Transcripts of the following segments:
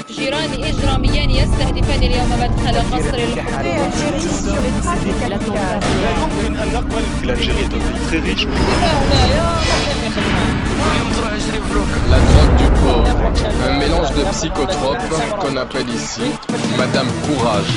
متفجران إجراميان يستهدفان اليوم مدخل قصر الحكومة. لا يمكن أن نقبل l'Algérie est un pays très riche. La drogue du pauvre, un mélange de psychotropes qu'on appelle ici Madame Courage.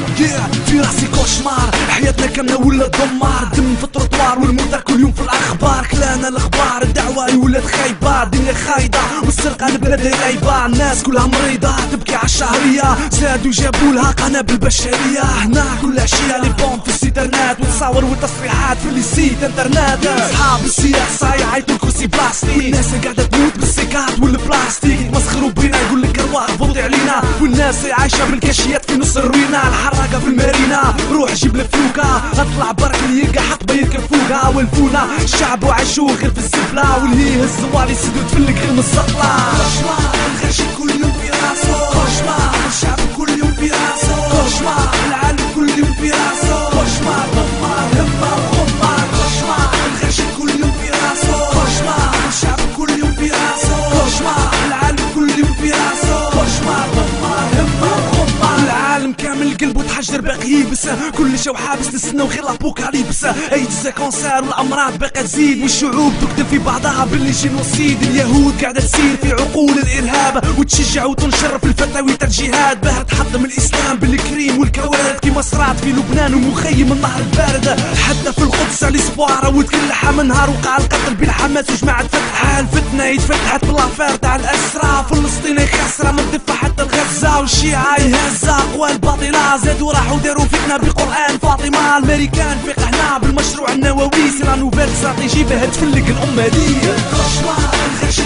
في راسي كوشمار، حياتنا كاملة ولا دمار، دم في التروطوار والموتى كل يوم في الأخبار، كلانا الأخبار الدعوة ولات خايبة، الدنيا خايدة والسرقة البلاد غايبة، الناس كلها مريضة تبكي عالشهرية، زادوا جابوا لها قنابل بشرية، هنا كل عشية لي بوم في السيترنات وتصاور وتصريحات في لي سيت انترنت، أصحاب السياسة يعيطوا الكرسي بلاستيك، والناس قاعدة تموت بالسيكات والبلاستيك، يتمسخروا بينا يقول لك ارواح فوتي علينا، والناس عايشة بالكاشيات في نص الروينة، الحراقة في المارينا، روح جيب الفلوكة، اطلع برك اللي يلقى حقبة يركب فوقها، والفونا الشعب وعيشوه غير في الزبلة، واللي يهز الزوالي يسدو تفلق غير من الزقلة، كوشمار الغش كل يوم في راسو، كوشمار الشعب كل يوم في راسو، كوشمار العالم كل يوم في راسو، كوشمار دمار همة وخمار، كوشمار الغش كل يوم في راسو، كوشمار الشعب كل يوم في راسو، كوشمار العالم كل يوم في راسو، كوشمار دمار همة وخمار، العالم كامل قلبه تحجر باقي يبس، كل شي وحابس نستناو غير لابوكاليبس، ايدز كونسير والامراض باقا تزيد، والشعوب تكتب في بعضها باللي جينوسيد، اليهود قاعده تسير في عقول الارهاب وتشجع وتنشر في الفتاوي تاع الجهاد، باه تحطم الاسلام بالكريم والكوارث كيما صرات في لبنان ومخيم النهر البارد، حتى في القدس على الاسبوار وتكلحها من نهار وقع القتل بالحماس وجماعه فتح، الفتنه يتفتحت بالافير تاع الاسرى، فلسطين خاسره من الضفه حتى الغزه، والشيعه يهزا قوى الباطله، زادوا راحوا داروا فتنه بقران فاطمه، الامريكان فيق هنا بالمشروع النووي، سي لا نوفيل استراتيجي باه تفلق الامه دي، كوشمار الغش